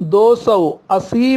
280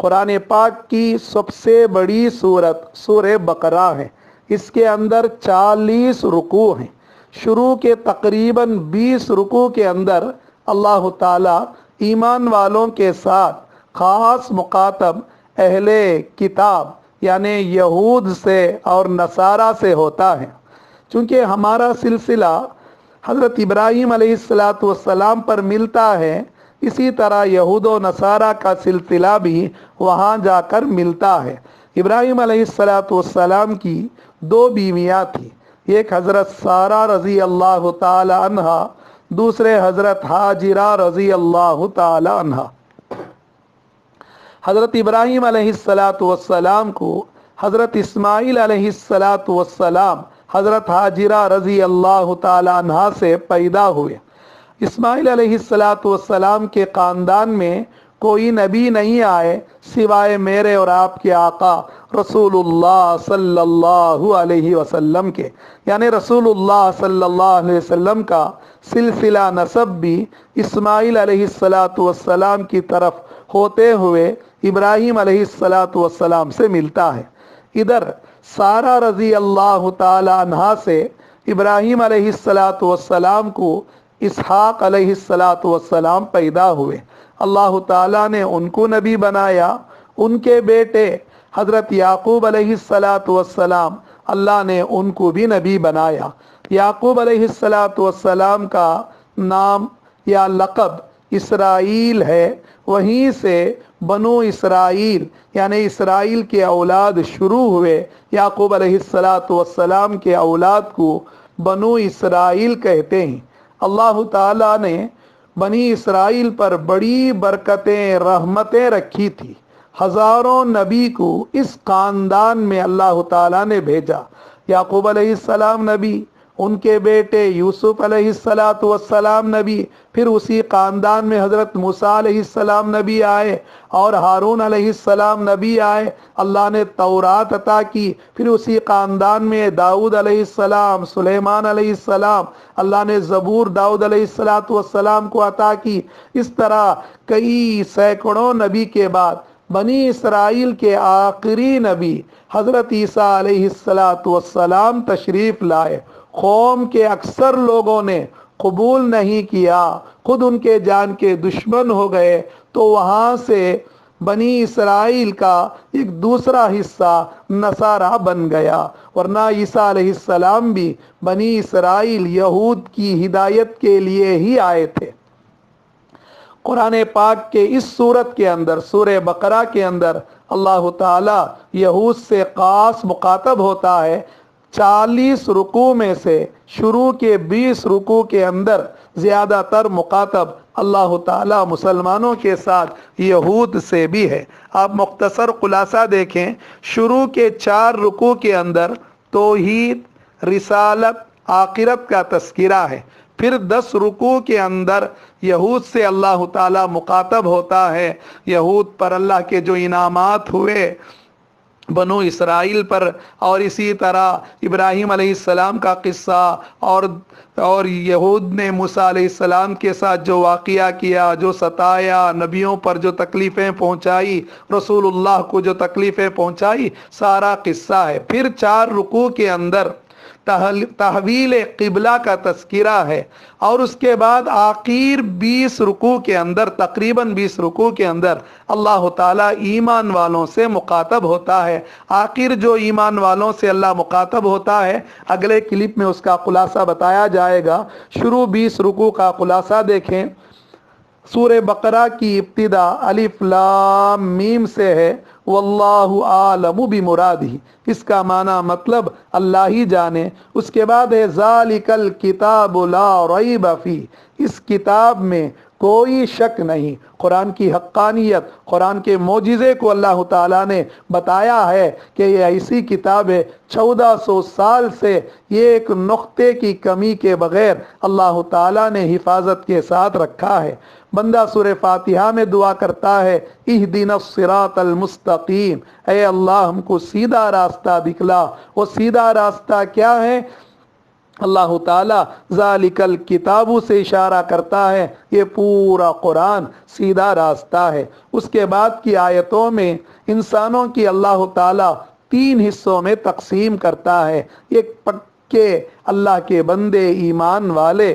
قرآن پاک کی سب سے بڑی صورت سورہ بقرہ ہے۔ اس کے اندر 40 رکوع ہیں۔ شروع کے تقریباً 20 رکوع کے اندر اللہ تعالیٰ ایمان والوں کے ساتھ خاص مخاطب اہل کتاب یعنی یہود سے اور نصارہ سے ہوتا ہے۔ چونکہ ہمارا سلسلہ حضرت ابراہیم علیہ السلام پر ملتا ہے، اسی طرح یہود و نصارہ کا سلسلہ بھی وہاں جا کر ملتا ہے۔ ابراہیم علیہ السلام کی 2 بیویاں تھیں، ایک حضرت سارہ رضی اللہ تعالی عنہ، دوسرے حضرت ہاجرہ رضی اللہ تعالی عنہ۔ حضرت ابراہیم علیہ السلام کو حضرت اسماعیل علیہ السلام حضرت ہاجرہ رضی اللہ تعالی عنہ سے پیدا ہوئے۔ اسماعیل علیہ السلام کے خاندان میں کوئی نبی نہیں آئے سوائے میرے اور آپ کے آقا رسول اللہ صلی اللہ علیہ وسلم کے، یعنی رسول اللہ صلی اللہ علیہ وسلم کا سلسلہ نسب بھی اسماعیل علیہ السلام کی طرف ہوتے ہوئے ابراہیم علیہ السلام سے ملتا ہے۔ ادھر سارہ رضی اللہ تعالی عنہ سے ابراہیم علیہ السلام کو اسحاق علیہ السلام پیدا ہوئے۔ اللہ تعالیٰ نے ان کو نبی بنایا۔ ان کے بیٹے حضرت یعقوب علیہ السلام اللہ نے ان کو بھی نبی بنایا۔ یعقوب علیہ السلام کا نام یا لقب اسرائیل ہے، وہیں سے بنو اسرائیل یعنی اسرائیل کے اولاد شروع ہوئے۔ یعقوب علیہ السلام کے اولاد کو بنو اسرائیل کہتے ہیں۔ اللہ تعالیٰ نے بنی اسرائیل پر بڑی برکتیں رحمتیں رکھی تھی۔ ہزاروں نبی کو اس خاندان میں اللہ تعالیٰ نے بھیجا۔ یعقوب علیہ السلام نبی، ان کے بیٹے یوسف علیہ السلام نبی، پھر اسی خاندان میں حضرت موسیٰ علیہ السلام نبی آئے اور ہارون علیہ السلام نبی آئے، اللہ نے تورات عطا کی۔ پھر اسی خاندان میں داؤد علیہ السلام، سلیمان علیہ السلام، اللہ نے زبور داؤد علیہ السلام کو عطا کی۔ اس طرح کئی سینکڑوں نبی کے بعد بنی اسرائیل کے آخری نبی حضرت عیسیٰ علیہ السلام تشریف لائے۔ قوم کے اکثر لوگوں نے قبول نہیں کیا، خود ان کے جان کے دشمن ہو گئے، تو وہاں سے بنی اسرائیل کا ایک دوسرا حصہ نصارہ بن گیا، ورنہ عیسیٰ علیہ السلام بھی بنی اسرائیل یہود کی ہدایت کے لیے ہی آئے تھے۔ قرآن پاک کے اس سورت کے اندر، سورہ بقرہ کے اندر، اللہ تعالیٰ یہود سے خاص مخاطب ہوتا ہے۔ 40 رکوع میں سے شروع کے 20 رکوع کے اندر زیادہ تر مخاطب اللہ تعالیٰ مسلمانوں کے ساتھ یہود سے بھی ہے۔ آپ مختصر خلاصہ دیکھیں، شروع کے 4 رکوع کے اندر توحید، رسالت، آخرت کا تذکرہ ہے۔ پھر 10 رکوع کے اندر یہود سے اللہ تعالیٰ مخاطب ہوتا ہے، یہود پر اللہ کے جو انعامات ہوئے بنو اسرائیل پر، اور اسی طرح ابراہیم علیہ السلام کا قصہ، اور یہود نے موسیٰ علیہ السلام کے ساتھ جو واقعہ کیا، جو ستایا، نبیوں پر جو تکلیفیں پہنچائی، رسول اللہ کو جو تکلیفیں پہنچائی، سارا قصہ ہے۔ پھر 4 رکوع کے اندر تحویل قبلہ کا تذکرہ ہے، اور اس کے بعد آخر 20 رکوع کے اندر، تقریباً 20 رکوع کے اندر اللہ تعالیٰ ایمان والوں سے مخاطب ہوتا ہے۔ آخر جو ایمان والوں سے اللہ مخاطب ہوتا ہے، اگلے کلپ میں اس کا خلاصہ بتایا جائے گا۔ شروع 20 رکوع کا خلاصہ دیکھیں۔ سورہ بقرہ کی ابتدا الف لام میم سے ہے، واللہ عالم بمرادہ، اس کا معنی مطلب اللہ ہی جانے۔ اس کے بعد ہے ذالک الکتاب لا ریب فیہ، اس کتاب میں کوئی شک نہیں۔ قرآن کی حقانیت، قرآن کے معجزے کو اللہ تعالیٰ نے بتایا ہے کہ یہ ایسی کتاب ہے، 1400 سال سے یہ ایک نقطے کی کمی کے بغیر اللہ تعالیٰ نے حفاظت کے ساتھ رکھا ہے۔ بندہ سورہ فاتحہ میں دعا کرتا ہے، اہدنا الصراط المستقیم، اے اللہ ہم کو سیدھا راستہ دکھلا۔ وہ سیدھا راستہ کیا ہے؟ اللہ تعالیٰ ذالک الکتاب سے اشارہ کرتا ہے، یہ پورا قرآن سیدھا راستہ ہے۔ اس کے بعد کی آیتوں میں انسانوں کی اللہ تعالیٰ 3 حصوں میں تقسیم کرتا ہے۔ ایک پکے اللہ کے بندے ایمان والے،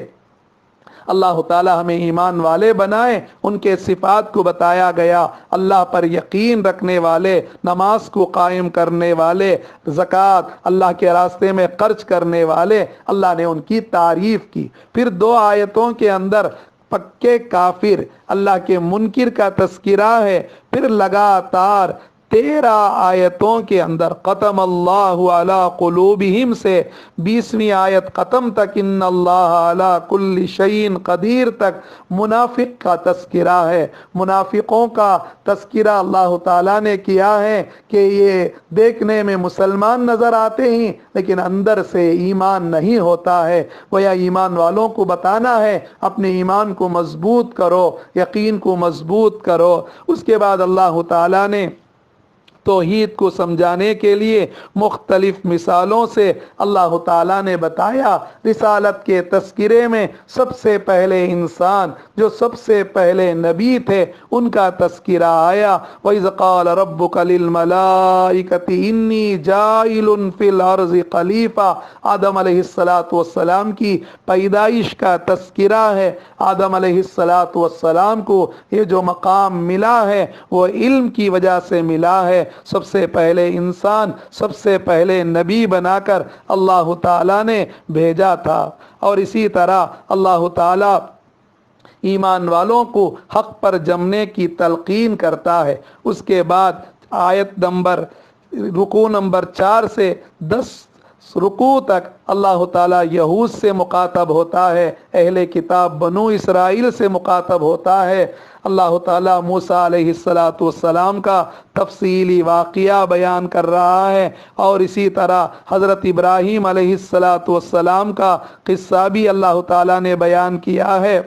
اللہ تعالیٰ ہمیں ایمان والے بنائے، ان کے صفات کو بتایا گیا، اللہ پر یقین رکھنے والے، نماز کو قائم کرنے والے، زکوٰۃ اللہ کے راستے میں خرچ کرنے والے، اللہ نے ان کی تعریف کی۔ پھر 2 آیتوں کے اندر پکے کافر، اللہ کے منکر کا تذکرہ ہے۔ پھر لگاتار 13 آیتوں کے اندر ختم اللہ علی قلوبہم سے 20ویں آیت ختم تک ان اللہ علی کل شیء قدیر تک منافق کا تذکرہ ہے۔ منافقوں کا تذکرہ اللہ تعالیٰ نے کیا ہے کہ یہ دیکھنے میں مسلمان نظر آتے ہیں لیکن اندر سے ایمان نہیں ہوتا ہے۔ وہ ایمان والوں کو بتانا ہے اپنے ایمان کو مضبوط کرو، یقین کو مضبوط کرو۔ اس کے بعد اللہ تعالیٰ نے توحید کو سمجھانے کے لیے مختلف مثالوں سے اللہ تعالیٰ نے بتایا۔ رسالت کے تذکرے میں سب سے پہلے انسان جو سب سے پہلے نبی تھے ان کا تذکرہ آیا۔ وَإِذْ قَالَ رَبُّكَ لِلْمَلَائِكَةِ إِنِّي جَاعِلٌ فِي الْأَرْضِ خَلِيفَةً، آدم علیہ السلام کی پیدائش کا تذکرہ ہے۔ آدم علیہ السلام کو یہ جو مقام ملا ہے وہ علم کی وجہ سے ملا ہے۔ سب سے پہلے انسان، سب سے پہلے نبی بنا کر اللہ تعالیٰ نے بھیجا تھا۔ اور اسی طرح اللہ تعالیٰ ایمان والوں کو حق پر جمنے کی تلقین کرتا ہے۔ اس کے بعد رکوع نمبر 4 سے 10 رکوع تک اللہ تعالیٰ یہود سے مخاطب ہوتا ہے، اہل کتاب بنو اسرائیل سے مخاطب ہوتا ہے۔ اللہ تعالیٰ موسیٰ علیہ السلام کا تفصیلی واقعہ بیان کر رہا ہے، اور اسی طرح حضرت ابراہیم علیہ السلام کا قصہ بھی اللہ تعالیٰ نے بیان کیا ہے۔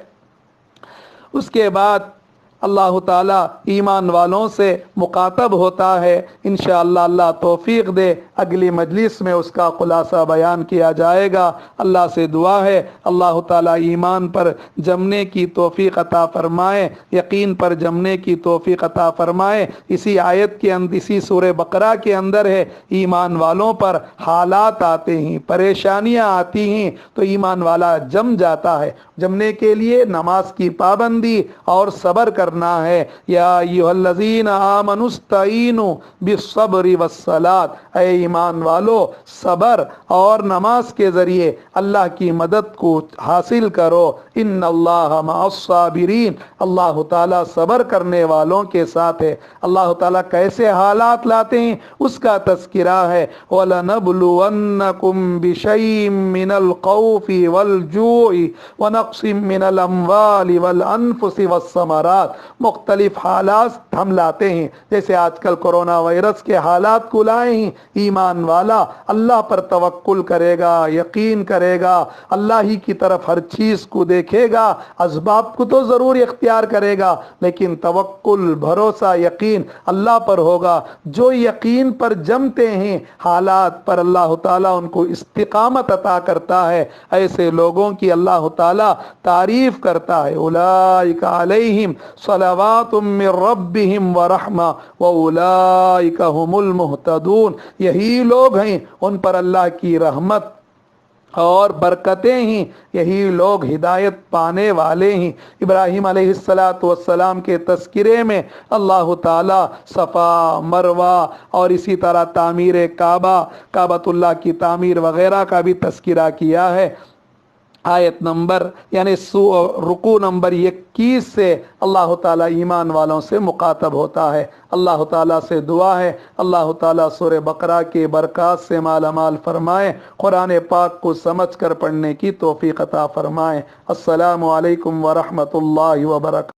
اس کے بعد اللہ تعالیٰ ایمان والوں سے مخاطب ہوتا ہے۔ انشاءاللہ اللہ توفیق دے اگلی مجلس میں اس کا خلاصہ بیان کیا جائے گا۔ اللہ سے دعا ہے اللہ تعالیٰ ایمان پر جمنے کی توفیق عطا فرمائے، یقین پر جمنے کی توفیق عطا فرمائے۔ اسی آیت کے اندر، اسی سورہ بقرہ کے اندر ہے ایمان والوں پر حالات آتے ہیں، پریشانیاں آتی ہیں تو ایمان والا جم جاتا ہے۔ جمنے کے لیے نماز کی پابندی اور صبر کرنا ہے۔ یا ایھا الذین آمنوا استعینوا بالصبر والصلاۃ، اے ایمان والو صبر اور نماز کے ذریعے اللہ کی مدد کو حاصل کرو۔ ان اللہ مع الصابرین، اللہ تعالیٰ صبر کرنے والوں کے ساتھ ہے۔ اللہ تعالیٰ کیسے حالات لاتے ہیں اس کا تذکرہ ہے۔ وَلَنَبْلُوَنَّكُمْ بِشَيْءٍ مِّنَ الْخَوْفِ وَالْجُوعِ وَنَقْصٍ مِّنَ الْأَمْوَالِ وَالْأَنفُسِ وَالثَّمَرَاتِ، مختلف حالات ہم لاتے ہیں، جیسے آج کل کرونا وائرس کے حالات کو لائے ہیں۔ ایمان والا اللہ پر توکل کرے گا، یقین کرے گا، اللہ ہی کی طرف ہر چیز کو دیکھے گا، اسباب کو تو ضرور اختیار کرے گا لیکن توکل، بھروسہ، یقین اللہ پر ہوگا۔ جو یقین پر جمتے ہیں حالات پر اللہ تعالیٰ ان کو استقامت عطا کرتا ہے۔ ایسے لوگوں کی اللہ تعالیٰ تعریف کرتا ہے، اولئک علیہم صلوات من ربہم ورحمہ واولئک هم المہتدون، یہی لوگ ہیں ان پر اللہ کی رحمت اور برکتیں ہیں، یہی لوگ ہدایت پانے والے ہیں۔ ابراہیم علیہ السلام کے تذکرے میں اللہ تعالیٰ صفا، مروہ اور اسی طرح تعمیر کعبۃ اللہ کی تعمیر وغیرہ کا بھی تذکرہ کیا ہے۔ آیت نمبر رکوع نمبر 21 سے اللہ تعالیٰ ایمان والوں سے مخاطب ہوتا ہے۔ اللہ تعالیٰ سے دعا ہے اللہ تعالیٰ سورہ بقرہ کے برکات سے مالا مال فرمائے، قرآن پاک کو سمجھ کر پڑھنے کی توفیق عطا فرمائے۔ السلام علیکم ورحمۃ اللہ وبرکاتہ۔